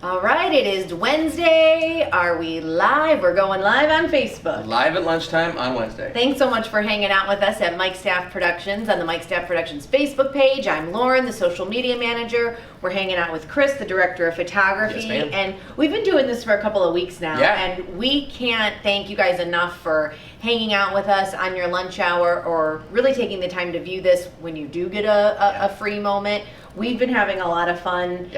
All right, it is Wednesday. Are we live? We're going live on Facebook. Live at lunchtime on Wednesday. Thanks so much for hanging out with us at Mike Staff Productions on the Mike Staff Productions Facebook page. I'm Lauren, the social media manager. We're hanging out with Chris, the director of photography. Yes, ma'am. And we've been doing this for a couple of weeks now. Yeah. And we can't thank you guys enough for hanging out with us on your lunch hour or really taking the time to view this when you do get a free moment. We've been having a lot of fun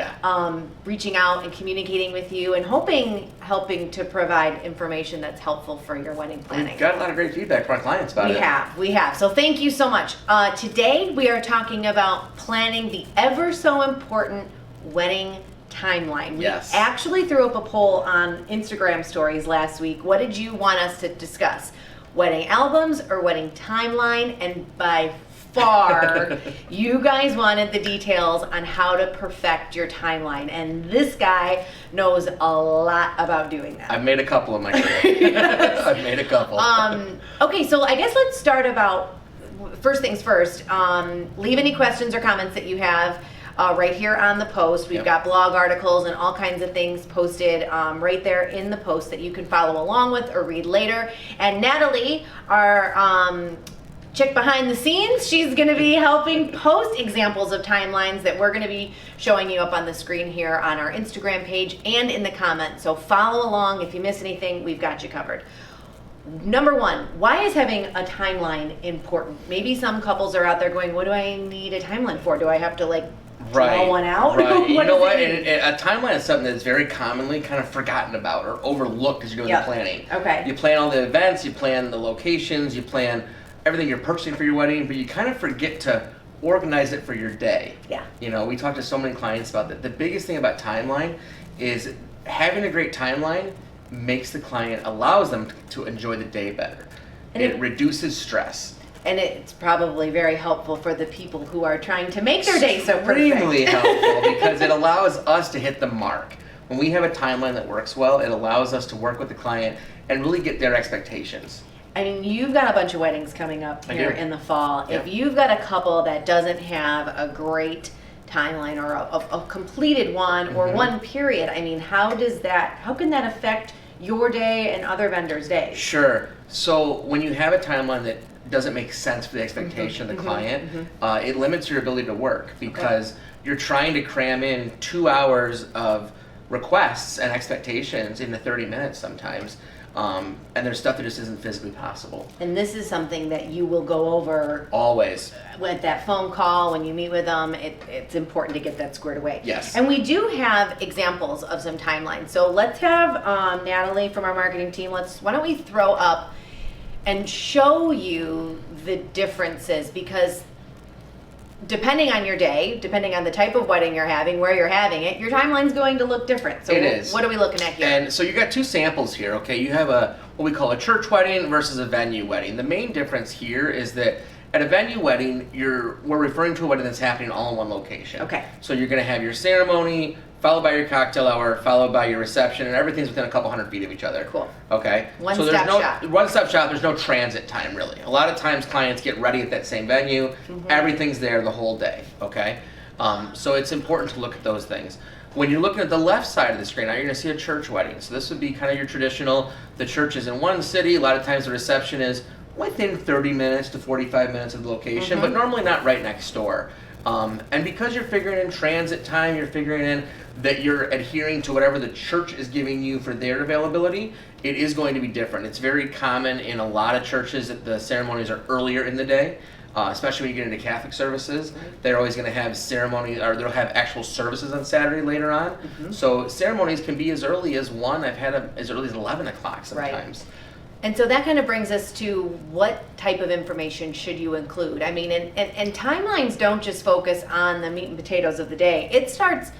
reaching out and communicating with you and helping to provide information that's helpful for your wedding planning. We've got a lot of great feedback from our clients about it. We have. So thank you so much. Today we are talking about planning the ever so important wedding timeline. We actually threw up a poll on Instagram stories last week. What did you want us to discuss? Wedding albums or wedding timeline? And by far, you guys wanted the details on how to perfect your timeline, and this guy knows a lot about doing that. I've made a couple in my career. I've made a couple. Okay, so I guess let's start about, first things first, leave any questions or comments that you have right here on the post. We've got blog articles and all kinds of things posted right there in the post that you can follow along with or read later. And Natalie, our chick behind the scenes, she's going to be helping post examples of timelines that we're going to be showing you up on the screen here on our Instagram page and in the comments. So follow along. If you miss anything, we've got you covered. Number one, why is having a timeline important? Maybe some couples are out there going, what do I need a timeline for? Do I have to draw one out? Right. You know what? A timeline is something that's very commonly kind of forgotten about or overlooked as you're doing the planning. Okay. You plan all the events, you plan the locations, you plan everything you're purchasing for your wedding, but you kind of forget to organize it for your day. Yeah. You know, we talk to so many clients about that. The biggest thing about timeline is having a great timeline makes the client, allows them to enjoy the day better. And it reduces stress. And it's probably very helpful for the people who are trying to make their day so perfect. Extremely helpful because it allows us to hit the mark. When we have a timeline that works well, it allows us to work with the client and really get their expectations. I mean, you've got a bunch of weddings coming up here in the fall. Yeah. If you've got a couple that doesn't have a great timeline or a completed one or one period, I mean, how can that affect your day and other vendors' days? Sure. So when you have a timeline that doesn't make sense for the expectation of the client, it limits your ability to work because you're trying to cram in 2 hours of requests and expectations into 30 minutes sometimes. And there's stuff that just isn't physically possible. And this is something that you will go over always with that phone call when you meet with them. It's important to get that squared away. Yes. And we do have examples of some timelines. So let's have Natalie from our marketing team. Why don't we throw up and show you the differences, because depending on your day, depending on the type of wedding you're having, where you're having it, your timeline's going to look different. So it is. What are we looking at here? And so you got two samples here, okay? You have what we call a church wedding versus a venue wedding. The main difference here is that at a venue wedding, we're referring to a wedding that's happening all in one location. Okay. So you're gonna have your ceremony, followed by your cocktail hour, followed by your reception, and everything's within a couple hundred feet of each other. Cool. Okay? One-stop shop. One-stop shop, there's no transit time, really. A lot of times clients get ready at that same venue. Everything's there the whole day, okay? So it's important to look at those things. When you're looking at the left side of the screen, now you're gonna see a church wedding. So this would be kind of your traditional, the church is in one city, a lot of times the reception is within 30 minutes to 45 minutes of the location, but normally not right next door. And because you're figuring in transit time, you're figuring in that you're adhering to whatever the church is giving you for their availability, it is going to be different. It's very common in a lot of churches that the ceremonies are earlier in the day, especially when you get into Catholic services. They're always going to have ceremonies, or they'll have actual services on Saturday later on. So ceremonies can be as early as 1. I've had as early as 11 o'clock sometimes. Right. And so that kind of brings us to what type of information should you include? I mean, and timelines don't just focus on the meat and potatoes of the day. It starts,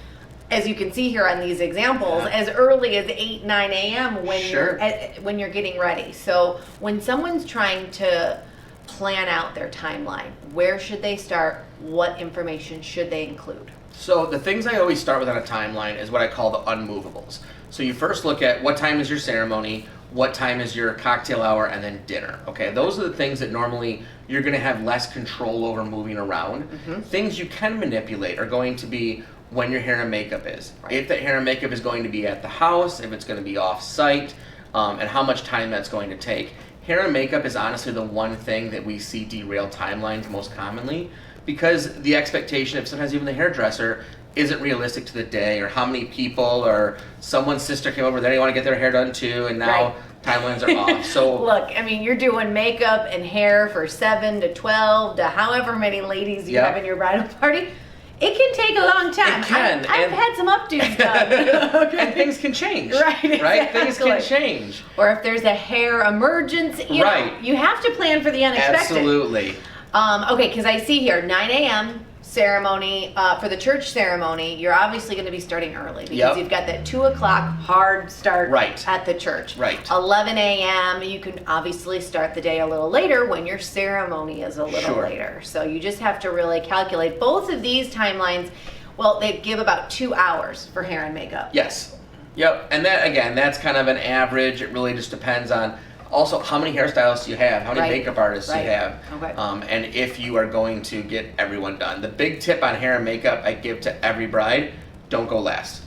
as you can see here on these examples, as early as 8, 9 a.m. when you're getting ready. So when someone's trying to plan out their timeline, where should they start? What information should they include? So the things I always start with on a timeline is what I call the unmovables. So you first look at what time is your ceremony, what time is your cocktail hour, and then dinner. Okay, those are the things that normally you're going to have less control over moving around. Things you can manipulate are going to be when your hair and makeup is. Right. If that hair and makeup is going to be at the house, if it's going to be off-site, and how much time that's going to take. Hair and makeup is honestly the one thing that we see derail timelines most commonly, because the expectation of sometimes even the hairdresser isn't realistic to the day, or how many people, or someone's sister came over, they want to get their hair done too, and now timelines are off. So look, I mean, you're doing makeup and hair for 7 to 12 to however many ladies you have in your bridal party. It can take a long time. It can. I've had some updos done. Okay. And things can change. Right, exactly. Things can change. Or if there's a hair emergency, you know, you have to plan for the unexpected. Absolutely. Okay, because I see here 9 a.m. ceremony for the church ceremony. You're obviously going to be starting early because you've got that 2 o'clock hard start at the church. Right. 11 a.m. You can obviously start the day a little later when your ceremony is a little later. So you just have to really calculate both of these timelines. Well, they give about 2 hours for hair and makeup. Yes. Yep. And that, again, that's kind of an average. It really just depends on also how many hairstylists you have, how many makeup artists you have, and if you are going to get everyone done. The big tip on hair and makeup I give to every bride: don't go last.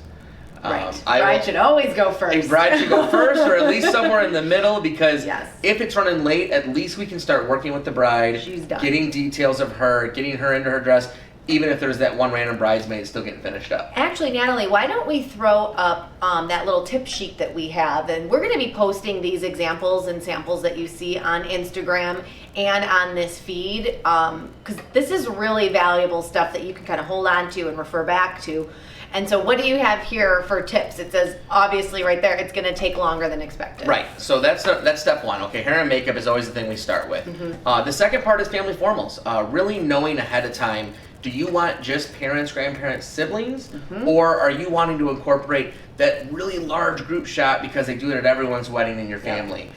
Bride should always go first. A bride should go first, or at least somewhere in the middle, because if it's running late, at least we can start working with the bride, getting details of her, getting her into her dress. Even if there's that one random bridesmaid still getting finished up. Actually, Natalie, why don't we throw up that little tip sheet that we have, and we're going to be posting these examples and samples that you see on Instagram and on this feed, because this is really valuable stuff that you can kind of hold on to and refer back to. And so what do you have here for tips? It says, obviously right there, it's going to take longer than expected. Right, so that's step one. Okay, hair and makeup is always the thing we start with. The second part is family formals. Really knowing ahead of time, do you want just parents, grandparents, siblings, or are you wanting to incorporate that really large group shot because they do it at everyone's wedding in your family?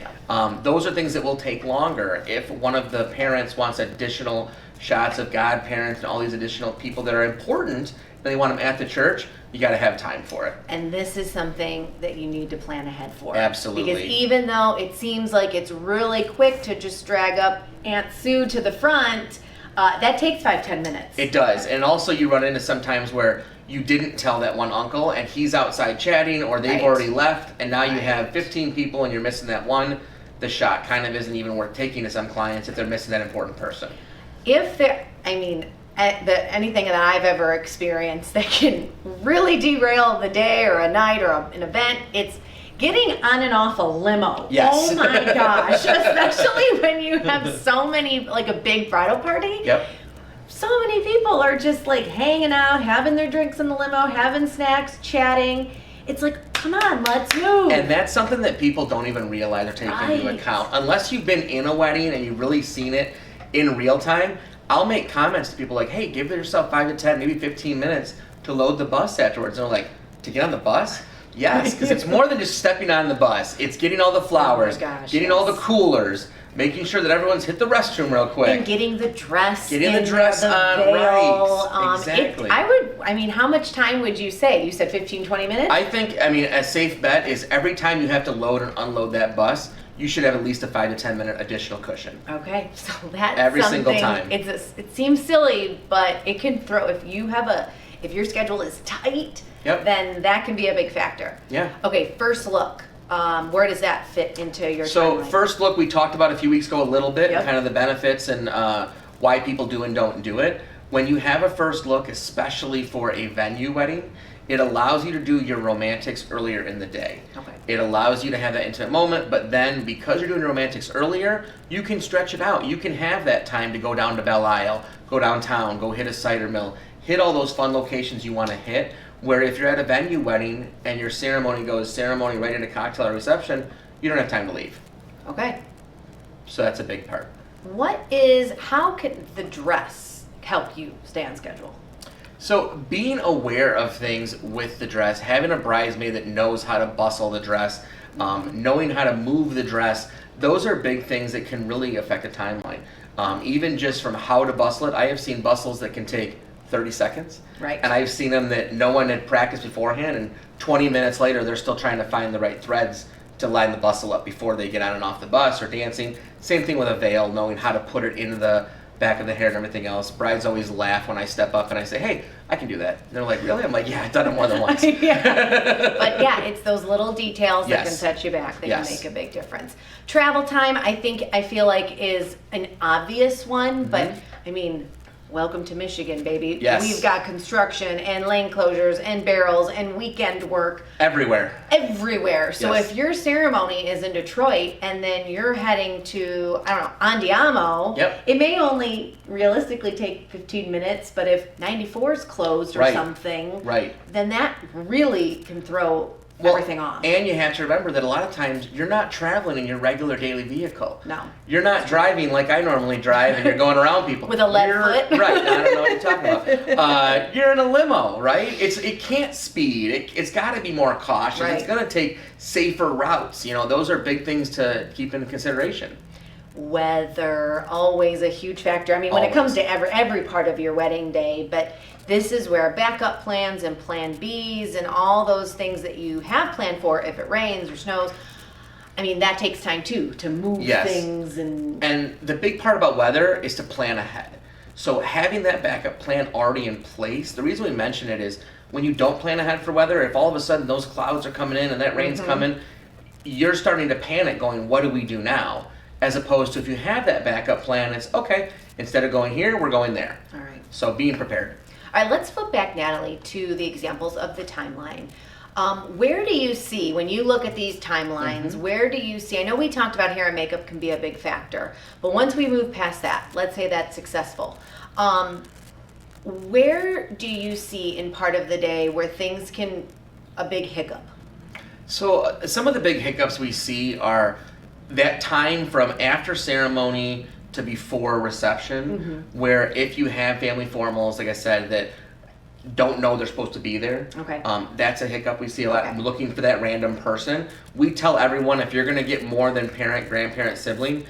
Those are things that will take longer. If one of the parents wants additional shots of godparents and all these additional people that are important, and they want them at the church, you got to have time for it. And this is something that you need to plan ahead for. Absolutely. Because even though it seems like it's really quick to just drag up Aunt Sue to the front, that takes 5-10 minutes. It does. And also you run into sometimes where you didn't tell that one uncle and he's outside chatting, or they've already left, and now you have 15 people and you're missing that one. The shot kind of isn't even worth taking to some clients if they're missing that important person. If there, I mean, anything that I've ever experienced that can really derail the day or a night or an event, it's getting on and off a limo. Yes. Oh my gosh. Especially when you have so many, like a big bridal party. Yep. So many people are just like hanging out, having their drinks in the limo, having snacks, chatting. It's like, come on, let's move. And that's something that people don't even realize or take into account. Unless you've been in a wedding and you've really seen it in real time, I'll make comments to people like, hey, give yourself 5 to 10, maybe 15 minutes to load the bus afterwards. And they're like, to get on the bus? Yes, because it's more than just stepping on the bus. It's getting all the flowers, getting all the coolers, making sure that everyone's hit the restroom real quick. And getting the dress Getting the dress on, veil. right. Exactly. I mean, how much time would you say? You said 15, 20 minutes? I think, a safe bet is every time you have to load and unload that bus, you should have at least a 5 to 10 minute additional cushion. Okay, so that's every single time. It seems silly, but it can throw, if your schedule is tight, then that can be a big factor. Yeah. Okay, first look. Where does that fit into your timeline? First look, we talked about a few weeks ago a little bit, Yep. kind of the benefits and why people do and don't do it. When you have a first look, especially for a venue wedding, it allows you to do your romantics earlier in the day. Okay. It allows you to have that intimate moment, but then because you're doing romantics earlier, you can stretch it out. You can have that time to go down to Belle Isle, go downtown, go hit a cider mill, hit all those fun locations you want to hit, where if you're at a venue wedding and your ceremony goes ceremony right into cocktail or reception, you don't have time to leave. Okay. So that's a big part. How can the dress help you stay on schedule? So being aware of things with the dress, having a bridesmaid that knows how to bustle the dress, knowing how to move the dress, those are big things that can really affect a timeline. Even just from how to bustle it, I have seen bustles that can take 30 seconds. Right. And I've seen them that no one had practiced beforehand, and 20 minutes later they're still trying to find the right threads to line the bustle up before they get on and off the bus or dancing. Same thing with a veil, knowing how to put it into back of the hair and everything else. Brides always laugh when I step up and I say, hey, I can do that. And they're like, really? I'm like, yeah, I've done it more than once. Yeah. But yeah, it's those little details that can Yes. set you back that Yes. can make a big difference. Travel time, I feel like is an obvious one, but I mean, welcome to Michigan, baby. Yes. We've got construction and lane closures and barrels and weekend work Everywhere. everywhere. So Yes. if your ceremony is in Detroit and then you're heading to, I don't know, Andiamo, Yep. it may only realistically take 15 minutes, but if 94 is closed or Right. something, Right. then that really can throw Well, everything off. And you have to remember that a lot of times you're not traveling in your regular daily vehicle. No. You're not driving like I normally drive and you're going around people. With a lead You're- foot. Right, I don't know what you're talking about. You're in a limo, right? It can't speed. It's got to be more cautious. Right. It's going to take safer routes. You know, those are big things to keep in consideration. Weather, always a huge factor. I mean, when it comes to every part of your wedding day, but this is where backup plans and plan Bs and all those things that you have planned for if it rains or snows, I mean, that takes time too, to move Yes. things And the big part about weather is to plan ahead. So having that backup plan already in place, the reason we mention it is when you don't plan ahead for weather, if all of a sudden those clouds are coming in and that rain's coming, you're starting to panic going, what do we do now? As opposed to if you have that backup plan, it's okay, instead of going here, we're going there. All right. So being prepared. All right, let's flip back, Natalie, to the examples of the timeline. Where do you see, when you look at these timelines, where do you see, I know we talked about hair and makeup can be a big factor, but once we move past that, let's say that's successful, where do you see in part of the day where things can, a big hiccup? So some of the big hiccups we see are that time from after ceremony to before reception, where if you have family formals, like I said, that don't know they're supposed to be there, Okay. that's a hiccup we see a lot. Okay. Looking for that random person. We tell everyone if you're going to get more than parent, grandparent, sibling,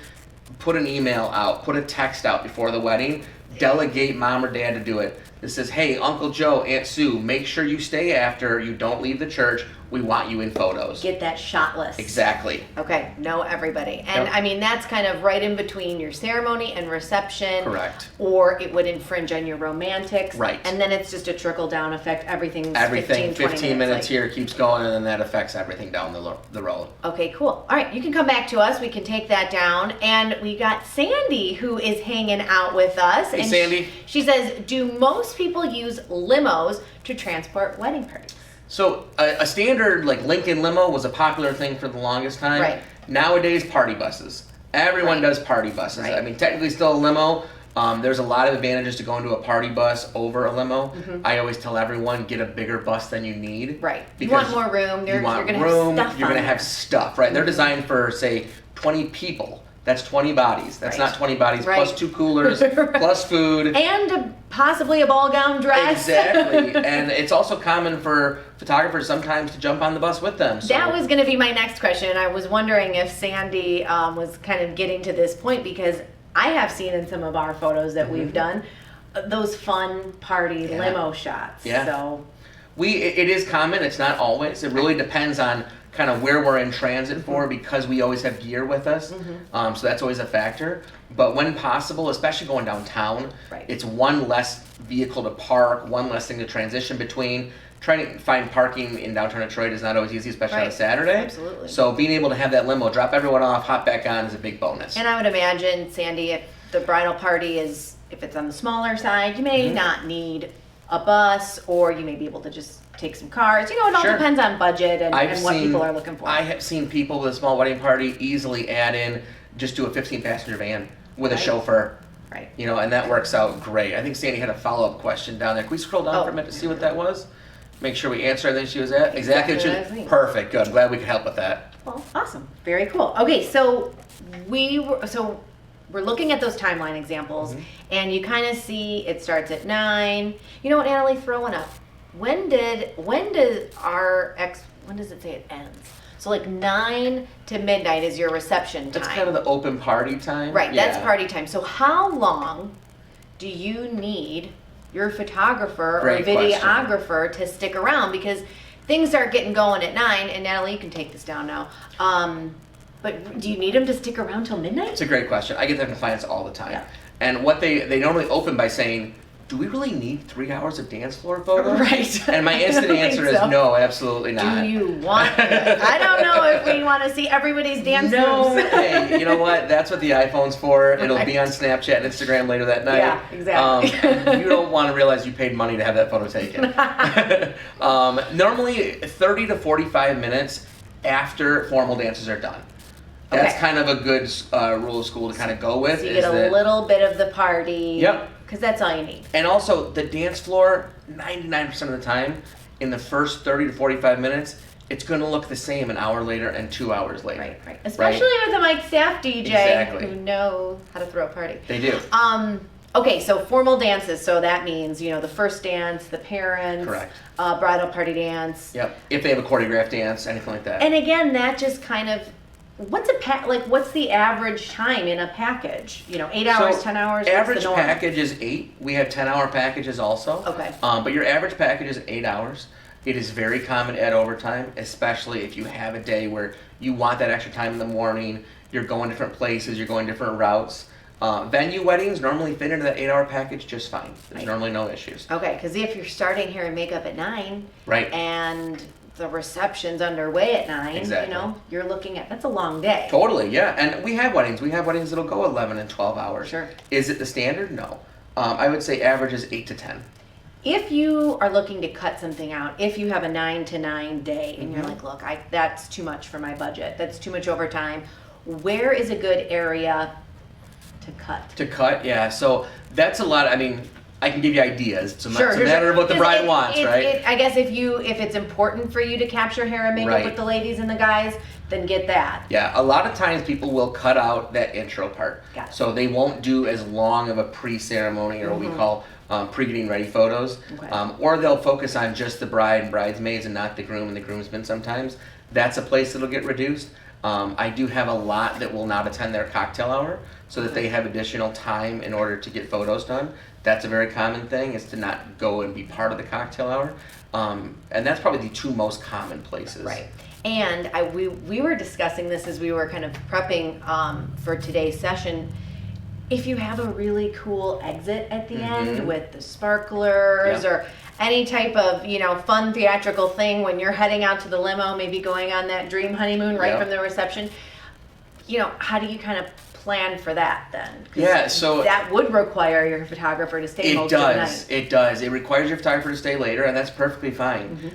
put an email out, put a text out before the wedding, delegate mom or dad to do it. That says, hey, Uncle Joe, Aunt Sue, make sure you stay after, you don't leave the church, we want you in photos. Get that shot list. Exactly. Okay, know everybody. And Yep. I mean, that's kind of right in between your ceremony and reception. Correct. Or it would infringe on your romantics. Right. And then it's just a trickle down effect. Everything's Everything 15 20 minutes like- here keeps going, and then that affects everything down the road. Okay, cool. All right, you can come back to us. We can take that down. And we got Sandy who is hanging out with us. Hey, and Sandy. She says, do most people use limos to transport wedding parties? So a standard like Lincoln limo was a popular thing for the longest time. Right. Nowadays, party buses. Everyone Right. does party buses. Right. I mean, technically still a limo. There's a lot of advantages to going to a party bus over a limo. I always tell everyone, get a bigger bus than you need. Right. You Because want more room. You want you're going to room. have stuff You're on gonna have there. stuff, right? They're designed for, say, 20 people. That's 20 bodies. That's Right. not 20 bodies Right. plus 2 coolers plus food. And possibly a ball gown dress. Exactly. And it's also common for photographers sometimes to jump on the bus with them. So That was going to be my next question. I was wondering if Sandy was kind of getting to this point because I have seen in some of our photos that we've done those fun party Yeah. limo shots. Yeah. So it is common. It's not always. It really depends on kind of where we're in transit for because we always have gear with us. So that's always a factor. But when possible, especially going downtown, Right. it's one less vehicle to park, one less thing to transition between. Trying to find parking in downtown Detroit is not always easy, especially on a Right. Saturday. Absolutely. So being able to have that limo, drop everyone off, hop back on is a big bonus. And I would imagine, Sandy, if the bridal party is, if it's on the smaller side, you may not need a bus, or you may be able to just take some cars. You know, it all Sure. depends on budget and I've what seen- people are looking for. I have seen people with a small wedding party easily add in, just do a 15-passenger van with a Right. chauffeur. Right. You know, and that works out great. I think Sandy had a follow-up question down there. Can we scroll down Oh. for a minute to see what that was? Make sure we answer everything she was at. Exactly what Exactly what I was you. thinking. Perfect. Good. I'm glad we could help with that. Well, awesome. Very cool. Okay, so we're looking at those timeline examples, and you kind of see it starts at 9. You know what, Natalie, throw one up. When does it say it ends? So like 9 to midnight is your reception time. That's kind of the open party time. Right, that's Yeah. party time. So how long do you need your photographer or Great question. videographer to stick around? Because things start getting going at 9, and Natalie, you can take this down now. But do you need them to stick around till midnight? It's a great question. I get that from clients all the time. Yeah. And what they normally open by saying, do we really need 3 hours of dance floor photos? Right. And my instant answer is no, absolutely not. Do you want it? I don't know if we want to see everybody's dance No, moves. hey, you know what? That's what the iPhone's for. It'll be on Snapchat and Instagram later that night. Yeah, exactly. You don't want to realize you paid money to have that photo taken. Normally, 30 to 45 minutes after formal dances are done. That's Okay. kind of a good rule of school to kind of go with. So you get a little bit of the party. Yep. Because that's all you need. And also, the dance floor, 99% of the time, in the first 30 to 45 minutes, it's going to look the same an hour later and 2 hours later. Right. Especially with a Mike Staff DJ Exactly. who know how to throw a party. They do. Okay, so formal dances. So that means, the first dance, the parents. Correct. Bridal party dance. Yep. If they have a choreographed dance, anything like that. And again, that just kind of, what's the average time in a package? 8 hours, So, 10 hours? Average what's the norm? package is 8. We have 10-hour packages also. Okay. But your average package is 8 hours. It is very common to add overtime, especially if you have a day where you want that extra time in the morning, you're going different places, you're going different routes. Venue weddings normally fit into that 8-hour package just fine. There's normally no issues. Okay, because if you're starting hair and makeup at 9, Right. and the reception's underway at 9, Exactly. you're looking at, that's a long day. Totally, yeah. And we have weddings. We have weddings that'll go 11 and 12 hours. Sure. Is it the standard? No. I would say average is 8 to 10. If you are looking to cut something out, if you have a 9 to 9 day and you're Mm-hmm. like, look, that's too much for my budget, that's too much overtime, where is a good area to cut? To cut, yeah. So that's a lot. I can give you ideas. It's a Sure, matter of what the 'Cause bride wants, right? I guess if it's important for you to capture hair and makeup Right. with the ladies and the guys, then get that. Yeah, a lot of times people will cut out that intro part. Got it. So they won't do as long of a pre-ceremony or what we call pre-getting ready photos. Okay. Or they'll focus on just the bride and bridesmaids and not the groom and the groomsmen sometimes. That's a place that'll get reduced. I do have a lot that will not attend their cocktail hour so that they have additional time in order to get photos done. That's a very common thing, is to not go and be part of the cocktail hour. And that's probably the two most common places. Right. And we were discussing this as we were kind of prepping for today's session. If you have a really cool exit at the end with the sparklers or any type of, fun theatrical thing when you're heading out to the limo, maybe going on that dream honeymoon right from the reception, how do you kind of plan for that then? 'Cause Yeah, so that would require your photographer to stay most of the night. It does. It requires your photographer to stay later, and that's perfectly fine.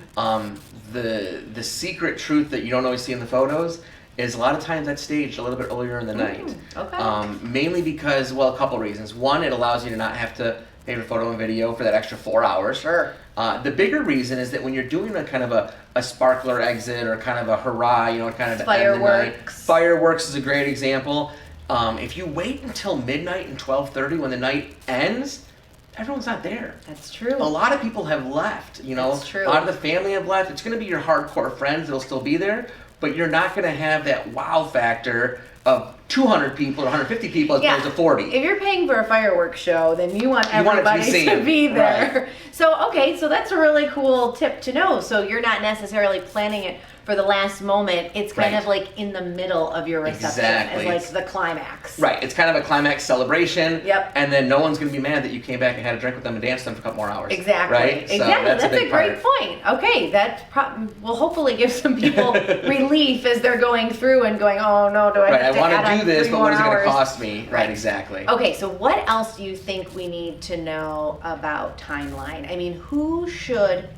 The secret truth that you don't always see in the photos is a lot of times that's staged a little bit earlier in the night. Okay. Mainly because, a couple reasons. One, it allows you to not have to pay for photo and video for that extra 4 hours. Sure. The bigger reason is that when you're doing a kind of a sparkler exit or kind of a hurrah, kind of to end the night. Fireworks. Fireworks is a great example. If you wait until midnight and 12:30 when the night ends, everyone's not there. That's true. A lot of people have left, That's true. A lot of the family have left. It's going to be your hardcore friends that'll still be there, but you're not going to have that wow factor of 200 people or 150 people as opposed to 40. If you're paying for a fireworks show, then you want You want it to be everybody seen. to be there. Right. So that's a really cool tip to know. So you're not necessarily planning it for the last moment. It's kind of like in the middle of your reception Exactly. as like the climax. Right, it's kind of a climax celebration. Yep. And then no one's going to be mad that you came back and had a drink with them and danced with them for a couple more hours. Exactly. Right? So Exactly. That's a big great part. point. Okay, that will hopefully give some people relief as they're going through and going, oh no, do I Right, have to I want add to on do this, 3 but more what is it going to hours? cost me? Right, exactly. Okay, so what else do you think we need to know about timeline? I mean, who should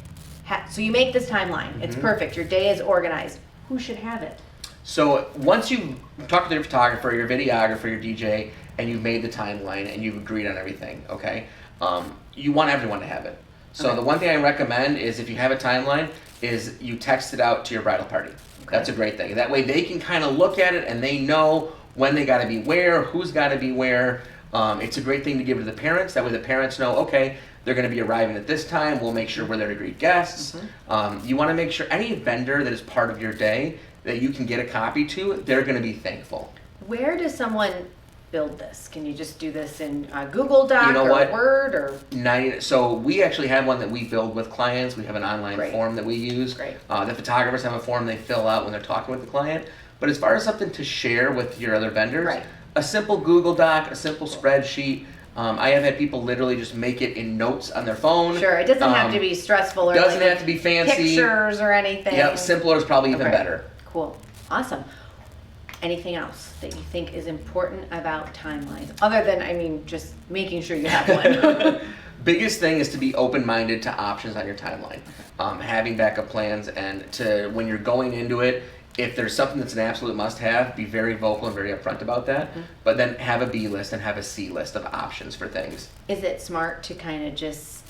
so you make this timeline. It's perfect. Your day is organized. Who should have it? So once you've talked to your photographer, your videographer, your DJ, and you've made the timeline and you've agreed on everything, okay, you want everyone to have it. So the one thing I recommend is if you have a timeline is you text it out to your bridal party. That's a great thing. That way they can kind of look at it and they know when they got to be where, who's got to be where. It's a great thing to give to the parents. That way the parents know, okay, they're going to be arriving at this time. We'll make sure we're there to greet guests. You want to make sure any vendor that is part of your day that you can get a copy to, they're going to be thankful. Where does someone build this? Can you just do this in Google Doc know or what? Word or? So we actually have one that we build with clients. We have an online form that we use. Great. The photographers have a form they fill out when they're talking with the client. But as far as something to share with your other vendors, a simple Google Doc, a simple spreadsheet, I have had people literally just make it in notes on their phone. Sure, it doesn't have to be stressful or doesn't like have to be fancy. pictures or anything. Yep, simpler is probably even better. Cool, awesome. Anything else that you think is important about timelines? Other than, I mean, just making sure you have one. Biggest thing is to be open-minded to options on your timeline. Having backup plans, and to, when you're going into it, if there's something that's an absolute must-have, be very vocal and very upfront about that. But then have a B list and have a C list of options for things. Is it smart to kind of just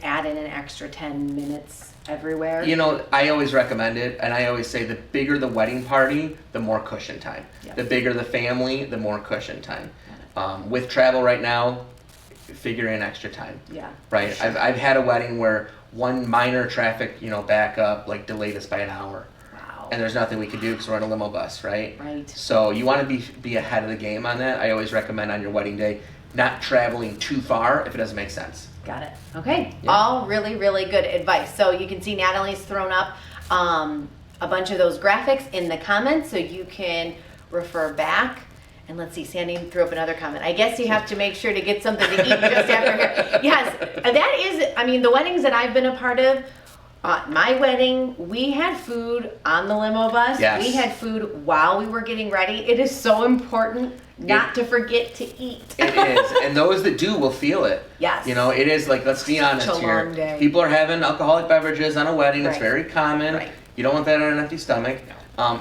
add in an extra 10 minutes everywhere? You know, I always recommend it, and I always say the bigger the wedding party, the more cushion time. Yep. The bigger the family, the more cushion time. With travel right now, figure in extra time. Yeah. Right. Sure. I've had a wedding where one minor traffic, backup, like delayed us by an hour. Wow. And there's nothing we could do because we're on a limo bus, right? Right. So you want to be ahead of the game on that. I always recommend on your wedding day not traveling too far if it doesn't make sense. Got it. Okay. Yeah. All really, really good advice. So you can see Natalie's thrown up a bunch of those graphics in the comments so you can refer back. And let's see, Sandy threw up another comment. I guess you have to make sure to get something to eat just after here. Yes, that is, I mean, the weddings that I've been a part of, my wedding, we had food on the limo bus. Yes. We had food while we were getting ready. It is so important not to forget to eat. It is, and those that do will feel it. Yes. It is like, let's be honest Such a here. long day. People are having alcoholic beverages on a wedding. It's Right. very common. Right. You don't want that on an empty stomach.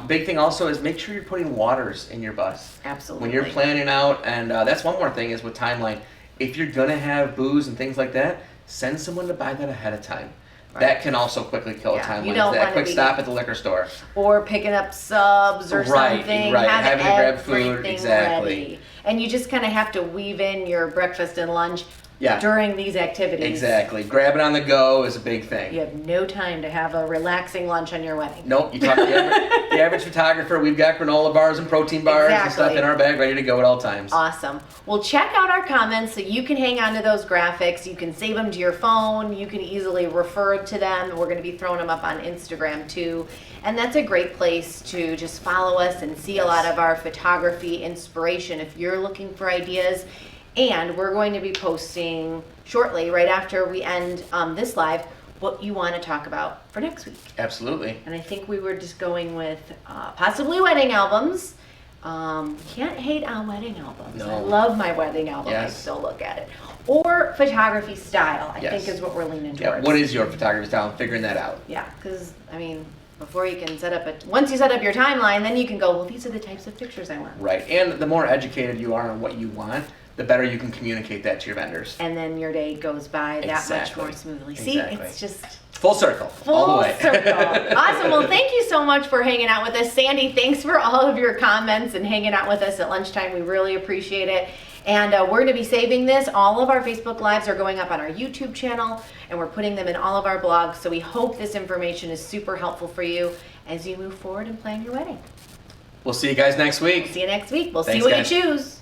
Big thing also is make sure you're putting waters in your bus. Absolutely. When you're planning out, and that's one more thing is with timeline. If you're gonna have booze and things like that, send someone to buy that ahead of time. Right. That can also quickly kill a Yeah, timeline. you don't That wanna quick be- stop at the liquor store. Or picking up subs or Right, something. right. Have Having to grab food, everything exactly. ready. And you just kind of have to weave in your breakfast and lunch Yeah. during these activities. Exactly. Grabbing on the go is a big thing. You have no time to have a relaxing lunch on your wedding. Nope, you talk to the average photographer, we've got granola bars and protein bars and stuff Exactly. in our bag ready to go at all times. Awesome. Well, check out our comments so you can hang on to those graphics. You can save them to your phone. You can easily refer to them. We're going to be throwing them up on Instagram too. And that's a great place to just follow us and see a lot of our photography inspiration if you're looking for ideas. And we're going to be posting shortly, right after we end this live, what you want to talk about for next week. Absolutely. And I think we were just going with possibly wedding albums. Can't hate on wedding albums. No. I love my wedding album. I Yes. still look at it. Or photography style, I Yes. think is what we're leaning Yeah, towards. what is your photography style? Figuring that out. Yeah, because, I mean, before you can once you set up your timeline, then you can go, well, these are the types of pictures I want. Right, and the more educated you are on what you want, the better you can communicate that to your vendors. And then your day goes by that much Exactly. more smoothly. See, Exactly. it's just Full circle, all the full way. circle. Awesome. Well, thank you so much for hanging out with us. Sandy, thanks for all of your comments and hanging out with us at lunchtime. We really appreciate it. And we're going to be saving this. All of our Facebook Lives are going up on our YouTube channel, and we're putting them in all of our blogs. So we hope this information is super helpful for you as you move forward and plan your wedding. We'll see you guys next week. See you next week. We'll see Thanks, what guys. you choose.